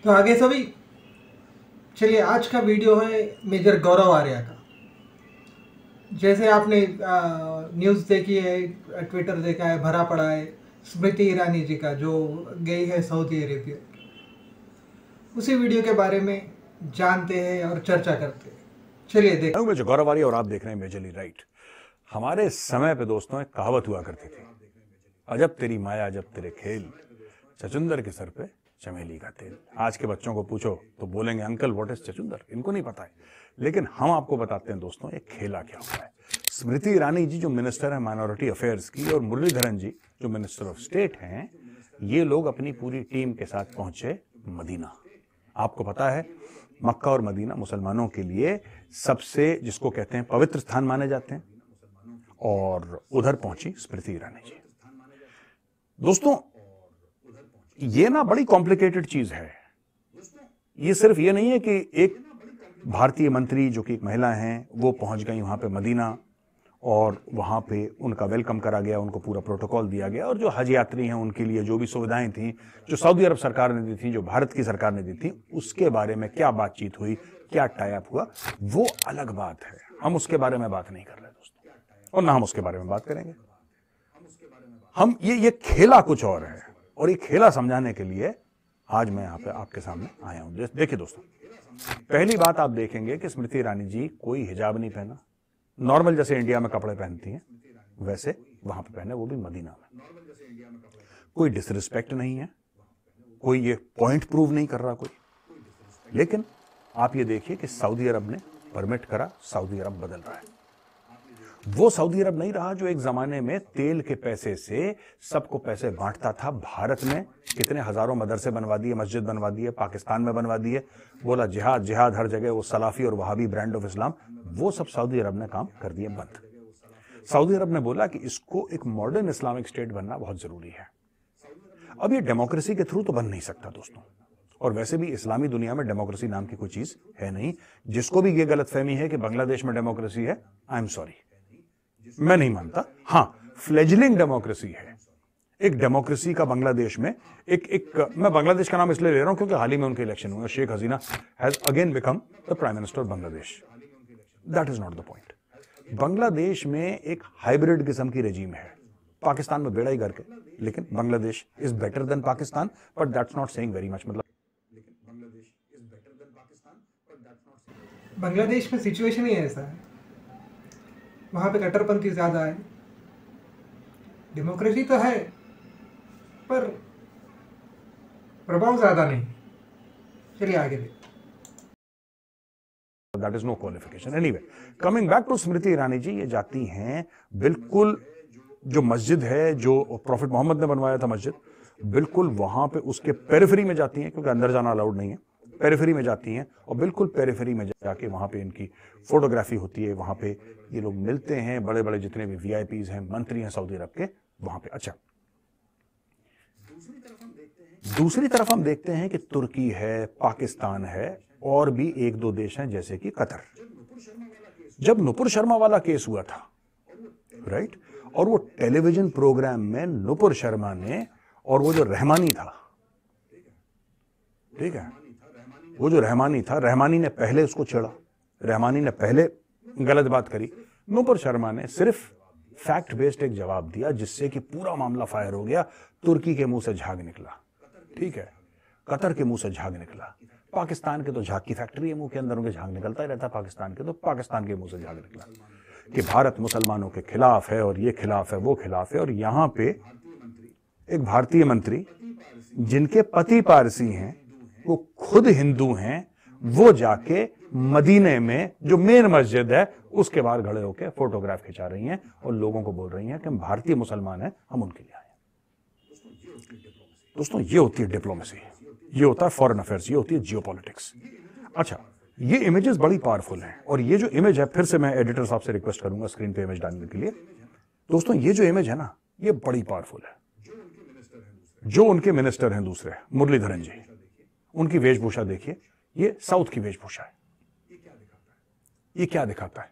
तो आगे सभी चलिए, आज का वीडियो है मेजर गौरव आर्या का। जैसे आपने न्यूज़ देखी है, ट्विटर देखा है, भरा पड़ा है स्मृति ईरानी जी का जो गई है सऊदी अरेबिया। उसी वीडियो के बारे में जानते हैं और चर्चा करते हैं। चलिए देख। मैं गौरव आर्या और आप देख रहे हैं मेजरली राइट। हमारे समय पे दोस्तों एक कहावत हुआ करती थी, अजब तेरी माया अजब तेरे खेल, चचुंदर के सर पे चमेली का तेल। आज के बच्चों को पूछो तो बोलेंगे अंकल व्हाट इज चचुंदर, इनको नहीं पता है। लेकिन हम आपको बताते हैं दोस्तों ये खेला क्या हुआ है। स्मृति ईरानी जी जो मिनिस्टर है माइनॉरिटी अफेयर्स की और मुरलीधरन जी जो मिनिस्टर ऑफ स्टेट हैं, ये लोग अपनी पूरी टीम के साथ पहुंचे मदीना। आपको पता है मक्का और मदीना मुसलमानों के लिए सबसे जिसको कहते हैं पवित्र स्थान माने जाते हैं, और उधर पहुंची स्मृति ईरानी जी। दोस्तों ये ना बड़ी कॉम्प्लिकेटेड चीज है। ये सिर्फ ये नहीं है कि एक भारतीय मंत्री जो कि एक महिला हैं वो पहुंच गई वहां पे मदीना और वहां पे उनका वेलकम करा गया, उनको पूरा प्रोटोकॉल दिया गया, और जो हज यात्री हैं उनके लिए जो भी सुविधाएं थी जो सऊदी अरब सरकार ने दी थी, जो भारत की सरकार ने दी थी, उसके बारे में क्या बातचीत हुई, क्या टाई अप हुआ, वो अलग बात है। हम उसके बारे में बात नहीं कर रहे दोस्तों, और ना हम उसके बारे में बात करेंगे। हम ये खेला कुछ और है, और ये खेला समझाने के लिए आज मैं यहाँ पे आपके सामने आया हूं। देखिए दोस्तों, पहली बात आप देखेंगे कि स्मृति ईरानी जी कोई हिजाब नहीं पहना, नॉर्मल जैसे इंडिया में कपड़े पहनती हैं वैसे वहां पे पहने, वो भी मदीना में। कोई डिसरिस्पेक्ट नहीं है, कोई ये पॉइंट प्रूव नहीं कर रहा कोई। लेकिन आप ये देखिए कि सऊदी अरब ने परमिट करा, सऊदी अरब बदल रहा है। वो सऊदी अरब नहीं रहा जो एक जमाने में तेल के पैसे से सबको पैसे बांटता था। भारत में कितने हजारों मदरसे बनवा दिए, मस्जिद बनवा दिए, पाकिस्तान में बनवा दिए, बोला जिहाद जिहाद हर जगह, वो सलाफी और वहाबी ब्रांड ऑफ इस्लाम, वो सब सऊदी अरब ने काम कर दिए बंद। सऊदी अरब ने बोला कि इसको एक मॉडर्न इस्लामिक स्टेट बनना बहुत जरूरी है। अब ये डेमोक्रेसी के थ्रू तो बन नहीं सकता दोस्तों, और वैसे भी इस्लामी दुनिया में डेमोक्रेसी नाम की कोई चीज है नहीं। जिसको भी ये गलतफहमी है कि बांग्लादेश में डेमोक्रेसी है, आई एम सॉरी, मैं नहीं मानता। हाँ, फ्लेजलिंग डेमोक्रेसी है। एक डेमोक्रेसी का बांग्लादेश में मैं बांग्लादेश का नाम इसलिए ले रहा हूं क्योंकि हाल ही में उनके इलेक्शन हुए, Sheikh Hasina has again become the prime minister of Bangladesh. That is not the point. Bangladesh में एक हाइब्रिड किस्म की रेजीम है, पाकिस्तान में बेड़ा ही करके, लेकिन Bangladesh is better than Pakistan, but that's not saying very much. मतलब बांग्लादेश में सिचुएशन ही ऐसा है, वहाँ पे कट्टरपंथी ज़्यादा है। डेमोक्रेसी तो है पर प्रभाव ज़्यादा नहीं। चलिए आगे देखते। That is no qualification. Anyway, coming back to Smriti Irani ji, ये जाती हैं बिल्कुल जो मस्जिद है जो प्रॉफिट मोहम्मद ने बनवाया था मस्जिद, बिल्कुल वहां पे उसके पेरिफेरी में जाती हैं, क्योंकि अंदर जाना अलाउड नहीं है। पेरिफेरी में जाती हैं और बिल्कुल पेरिफेरी में जाके वहां पे इनकी फोटोग्राफी होती है। वहां पे ये लोग मिलते हैं, बड़े बड़े जितने भी वीआईपीज हैं, मंत्री हैं सऊदी अरब के, वहां पे। अच्छा, दूसरी तरफ हम देखते हैं कि तुर्की है, पाकिस्तान है, और भी एक दो देश हैं जैसे कि कतर। जब नुपुर शर्मा वाला केस हुआ था, राइट, और वो टेलीविजन प्रोग्राम में नुपुर शर्मा ने, और वो जो रहमानी था, ठीक है, वो जो रहमानी था, रहमानी ने पहले उसको छेड़ा, रहमानी ने पहले गलत बात करी। नुपुर शर्मा ने सिर्फ फैक्ट बेस्ड एक जवाब दिया जिससे कि पूरा मामला फायर हो गया। तुर्की के मुंह से झाग निकला, ठीक है, कतर के मुंह से झाग निकला, पाकिस्तान के तो झाग की फैक्ट्री है, मुंह के अंदर उनके झाग निकलता ही रहता है, पाकिस्तान के तो पाकिस्तान के मुंह से झाग निकला कि भारत मुसलमानों के खिलाफ है, और ये खिलाफ है, वो खिलाफ है। और यहां पे एक भारतीय मंत्री जिनके पति पारसी हैं, वो खुद हिंदू हैं, वो जाके मदीने में जो मेन मस्जिद है उसके बाहर खड़े होकर फोटोग्राफ खिंचा रही हैं और लोगों को बोल रही हैं कि हम भारतीय मुसलमान हैं, हम उनके लिए आए हैं। दोस्तों ये होती है डिप्लोमेसी, ये होता है फॉरेन अफेयर्स, ये होती है जियोपॉलिटिक्स। अच्छा, ये इमेजेस बड़ी पावरफुल हैं, और ये जो इमेज है, फिर से मैं एडिटर साहब से रिक्वेस्ट करूंगा स्क्रीन पे इमेज डालने के लिए। दोस्तों ये जो इमेज है ना, ये बड़ी पावरफुल है। जो उनके मिनिस्टर हैं दूसरे, मुरलीधरन जी, उनकी वेशभूषा देखिए, ये साउथ की वेशभूषा है। ये क्या दिखाता है?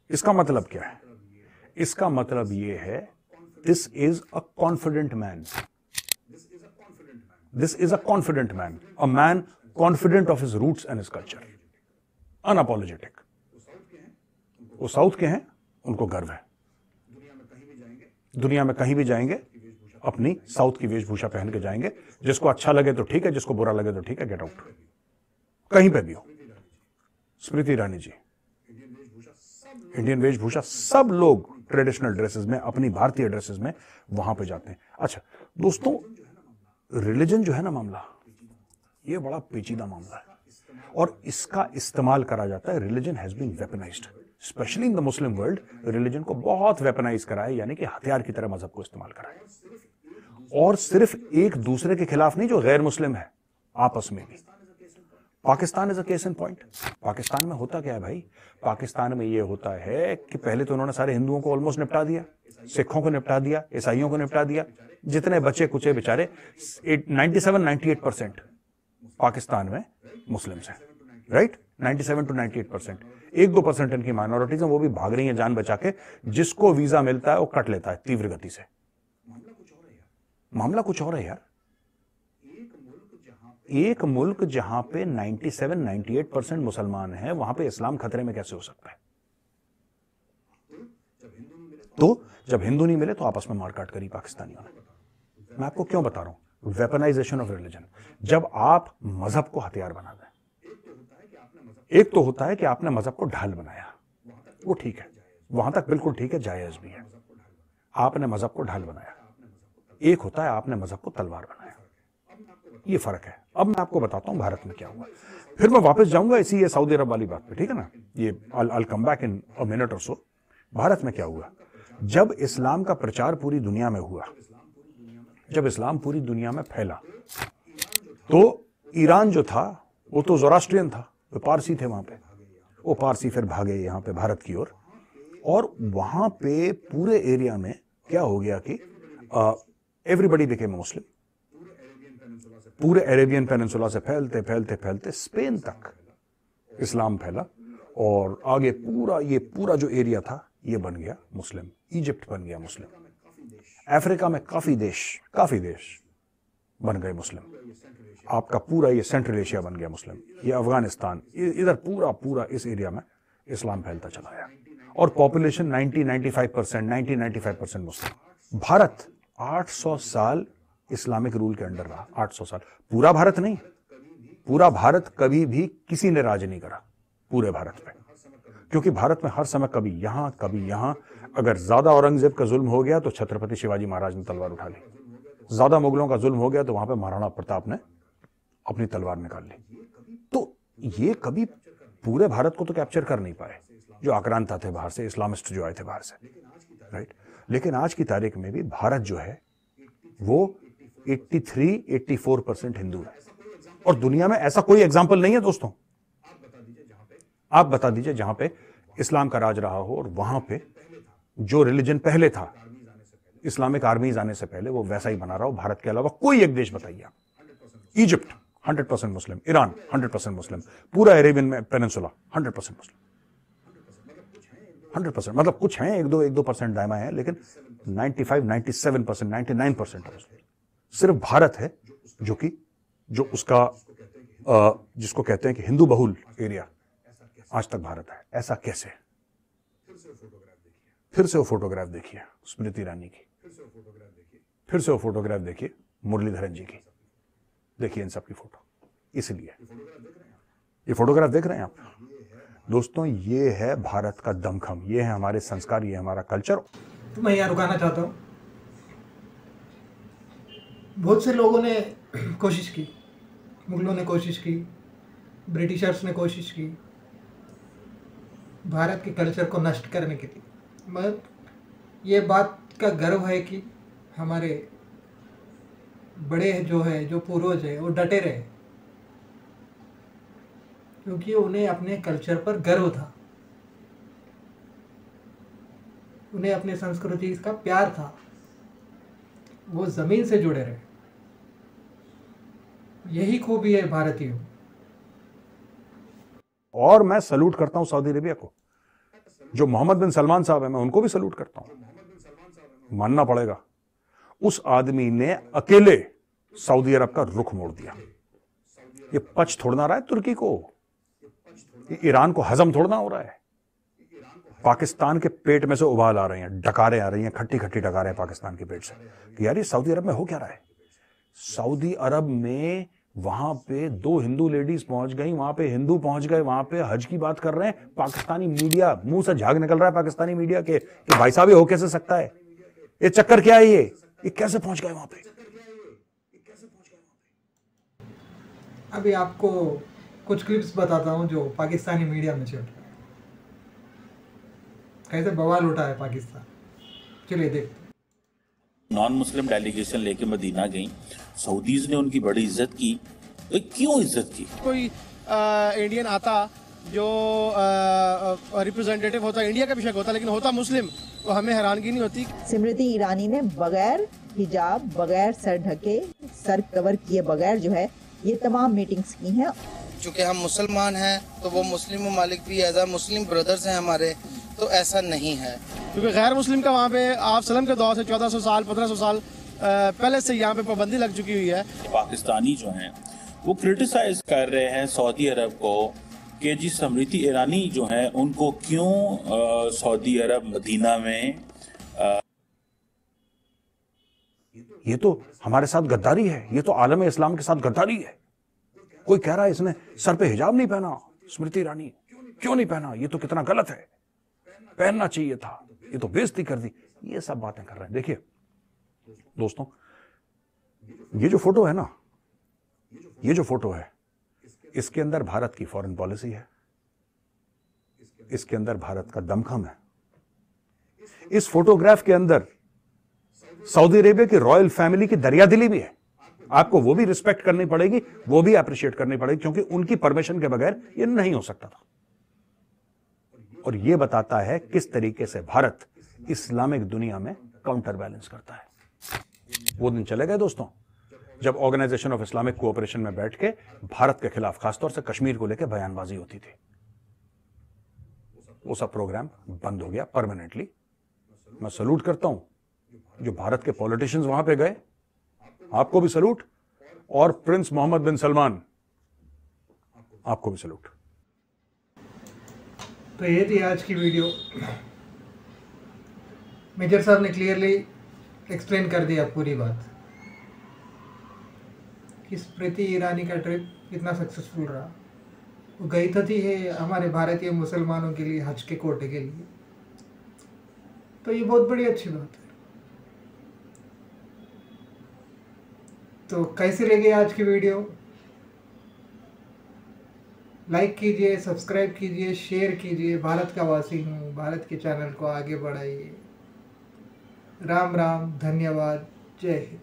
इसका मतलब क्या है? इसका मतलब ये है, this is a confident man, this is a confident man confident of his roots and his culture, unapologetic. वो साउथ के हैं, उनको गर्व है। दुनिया में कहीं भी जाएंगे अपनी साउथ की वेशभूषा पहन के जाएंगे। जिसको अच्छा लगे तो ठीक है, जिसको बुरा लगे तो ठीक है, गेट आउट। कहीं पे भी हो। स्मृति ईरानी जी, इंडियन वेशभूषा, सब लोग ट्रेडिशनल ड्रेसेस में, अपनी भारतीय ड्रेसेस में वहां पे जाते हैं। अच्छा दोस्तों, रिलीजन जो है ना मामला, ये बड़ा पेचीदा मामला है और इसका इस्तेमाल करा जाता है। Religion has been weaponized, specially in the Muslim world. Religion को बहुत वेपनाइज करा है, यानी कि हथियार की तरह मजहब को इस्तेमाल करा है। और सिर्फ एक दूसरे के खिलाफ नहीं, जो गैर मुस्लिम है आपस में भी। Pakistan is a case in point. Pakistan में होता क्या है भाई? पाकिस्तान में ये होता है कि पहले तो उन्होंने सारे हिंदुओं को ऑलमोस्ट निपटा दिया, सिखों को निपटा दिया, ईसाइयों को निपटा दिया। जितने बच्चे कुचे बेचारे, 97-98% पाकिस्तान में मुस्लिम्स हैं, राइट? 97 to 98%। 1-2% इनकी माइनॉरिटीज हैं, वो भी भाग रही हैं जान बचा के। जिसको वीजा मिलता है वो कट लेता है तीव्र गति से। मामला कुछ और है यार। एक मुल्क जहां पे 97-98% मुसलमान हैं, वहां पे इस्लाम खतरे में कैसे हो सकता है? तो जब हिंदू नहीं मिले तो आपस में मारकाट करी पाकिस्तानियों ने। मैं आपको क्यों बता रहा हूं? Weaponisation of religion. जब आप मजहब को हथियार बना दें, एक तो होता है कि आपने मजहब को ढाल बनाया, वो ठीक है, वहां तक बिल्कुल ठीक है, जायज भी है। आपने मजहब को ढाल बनाया। एक होता है आपने मजहब को तलवार बनाया, ये फर्क है। अब मैं आपको बताता हूं भारत में क्या हुआ, फिर मैं वापस जाऊंगा इसी ये सऊदी अरब वाली बात पे, ठीक है ना? ये आई come back in a minute और सो। भारत में क्या हुआ? जब इस्लाम का प्रचार पूरी दुनिया में हुआ, जब इस्लाम पूरी दुनिया में फैला, तो ईरान जो था वो तो ज़ोरास्ट्रियन था, वो पारसी थे वहां पे। वो पारसी फिर भागे यहाँ पे भारत की ओर, और वहां पे पूरे एरिया में क्या हो गया कि एवरीबडी बिकेम मुस्लिम। पूरे अरेबियन पेनिनसुला से फैलते फैलते फैलते स्पेन तक इस्लाम फैला, और आगे पूरा जो एरिया था ये बन गया मुस्लिम। इजिप्ट बन गया मुस्लिम। अफ्रीका में काफी देश बन गए मुस्लिम। आपका पूरा ये सेंट्रल एशिया बन गया मुस्लिम। ये अफगानिस्तान, इधर पूरा इस एरिया में इस्लाम फैलता चला गया, और पॉपुलेशन 90-95% मुस्लिम। भारत 800 साल इस्लामिक रूल के अंडर रहा। 800 साल। पूरा भारत नहीं, पूरा भारत कभी भी किसी ने राज नहीं करा पूरे भारत पे, क्योंकि भारत में हर समय कभी यहां। अगर ज्यादा औरंगजेब का जुल्म हो गया तो छत्रपति शिवाजी महाराज ने तलवार उठा ली। ज्यादा मुगलों का जुल्म हो गया तो वहां पे महाराणा प्रताप ने अपनी तलवार निकाल ली। तो ये कभी पूरे भारत को तो कैप्चर कर नहीं पाए, जो आक्रांता थे बाहर से, इस्लामिस्ट जो आए थे बाहर से, राइट? लेकिन आज की तारीख में भी भारत जो है वो 83-84% हिंदू है, और दुनिया में ऐसा कोई एग्जाम्पल नहीं है दोस्तों। आप बता दीजिए जहां पे इस्लाम का राज रहा हो और वहां पे जो रिलीजन पहले था, इस्लामिक आर्मीज आने से पहले, वो वैसा ही बना रहा हो। भारत के अलावा कोई एक देश बताइए आप। इजिप्ट 100% मुस्लिम, ईरान 100% मुस्लिम, पूरा अरेबियन पेनिनसुला 100% मुस्लिम। 100%, मतलब कुछ हैं 1-2% दायमा है, लेकिन 95-97%, 99% मुस्लिम। सिर्फ भारत है जो उसका जिसको कहते हैं कि हिंदू बहुल एरिया, आज तक भारत है। ऐसा कैसे? फिर से वो फोटोग्राफ देखिए स्मृति ईरानी की, फिर से वो फोटोग्राफ देखिए मुरलीधरन जी की, देखिए इन सब की फोटो। इसलिए ये फोटोग्राफ देख रहे हैं आप दोस्तों, ये है भारत का दमखम, ये है हमारे संस्कार, ये है हमारा कल्चर। तो मैं यहाँ रुकाना चाहता हूँ। बहुत से लोगों ने कोशिश की, मुगलों ने कोशिश की, ब्रिटिशर्स ने कोशिश की भारत के कल्चर को नष्ट करने के लिए। मगर ये बात का गर्व है कि हमारे बड़े जो पूर्वज है वो डटे रहे, क्योंकि उन्हें अपने कल्चर पर गर्व था, उन्हें अपने संस्कृति का प्यार था, वो जमीन से जुड़े रहे। यही खूबी है भारतीयों। और मैं सल्यूट करता हूं सऊदी अरेबिया को, जो मोहम्मद बिन सलमान साहब है, मैं उनको भी सल्यूट करता हूं। मानना पड़ेगा, उस आदमी ने अकेले सऊदी अरब का रुख मोड़ दिया। ये पच थोड़ना रहा है तुर्की को, ये ईरान को हजम थोड़ना हो रहा है। पाकिस्तान के पेट में से उबाल आ रहे हैं, डकारें आ रही हैं, खट्टी खट्टी डकारें पाकिस्तान के पेट से कि यार ये सऊदी अरब में हो क्या रहा है। सऊदी अरब में वहां पे 2 हिंदू लेडीज पहुंच गई, वहां पे हिंदू पहुंच गए, वहां पे हज की बात कर रहे हैं। पाकिस्तानी मीडिया मुंह से झाग निकल रहा है पाकिस्तानी मीडिया के कि भाई साहब ये हो कैसे सकता है, ये चक्कर क्या है, ये कैसे पहुंच गए वहां पे। अभी आपको कुछ क्लिप्स बताता हूं जो पाकिस्तानी मीडिया में चल रहा है, कैसे बवाल उठा है पाकिस्तान। चलिए देखते। नॉन मुस्लिम डेलीगेशन लेके मदीना गई, सऊदीज ने उनकी बड़ी इज्जत की। तो क्यों इज्जत की? कोई इंडियन आता जो रिप्रेजेंटेटिव होता, इंडिया का भी शक होता, लेकिन होता मुस्लिम, तो हमें हैरानगी नहीं होती। स्मृति ईरानी ने बगैर हिजाब, बगैर सर ढके, सर कवर किए बगैर जो है ये तमाम मीटिंग्स की हैं। चूँकि हम मुसलमान हैं तो वो मुस्लिम ममालिक भी एज आ मुस्लिम ब्रदर्स हैं हमारे, तो ऐसा नहीं है। क्योंकि गैर मुस्लिम का वहाँ पे आप सलम के दौर से 1400 साल 1500 साल पहले से यहाँ पे पाबंदी लग चुकी हुई है। पाकिस्तानी जो हैं वो क्रिटिसाइज कर रहे हैं सऊदी अरब को कि जी स्मृति ईरानी जो हैं उनको क्यों सऊदी अरब मदीना में ये तो हमारे साथ गद्दारी है, ये तो आलम इस्लाम के साथ गद्दारी है। कोई कह रहा है इसने सर पे हिजाब नहीं पहना, स्मृति ईरानी क्यों नहीं पहना, ये तो कितना गलत है, पहनना चाहिए था, ये तो बेइज्जती कर दी। ये सब बातें कर रहे हैं। देखिए दोस्तों, ये जो फोटो है ना, ये जो फोटो है, इसके अंदर भारत की फॉरेन पॉलिसी है, इसके अंदर भारत का दमखम है। इस फोटोग्राफ के अंदर सऊदी अरेबिया की रॉयल फैमिली की दरियादिली भी है। आपको वो भी रिस्पेक्ट करनी पड़ेगी, वो भी अप्रिशिएट करनी पड़ेगी, क्योंकि उनकी परमिशन के बगैर ये नहीं हो सकता था। और ये बताता है किस तरीके से भारत इस्लामिक दुनिया में काउंटर बैलेंस करता है। वो दिन चले गए दोस्तों जब ऑर्गेनाइजेशन ऑफ इस्लामिक कोऑपरेशन में बैठ के भारत के खिलाफ, खासतौर से कश्मीर को लेकर बयानबाजी होती थी। वो सब प्रोग्राम बंद हो गया परमानेंटली। मैं सल्यूट करता हूं जो भारत के पॉलिटिशियंस वहां पे गए, आपको भी सल्यूट, और प्रिंस मोहम्मद बिन सलमान, आपको भी सल्यूट। तो ये थी आज की वीडियो। मेजर साहब ने क्लियरली एक्सप्लेन कर दिया पूरी बात कि स्मृति ईरानी का ट्रिप कितना सक्सेसफुल रहा। वो गई तो थी है हमारे भारतीय मुसलमानों के लिए हज के कोटे के लिए, तो ये बहुत बड़ी अच्छी बात है। तो कैसे लगे आज की वीडियो? लाइक कीजिए, सब्सक्राइब कीजिए, शेयर कीजिए। भारत का वासी हूँ, भारत के चैनल को आगे बढ़ाइए। राम राम, धन्यवाद, जय हिंद।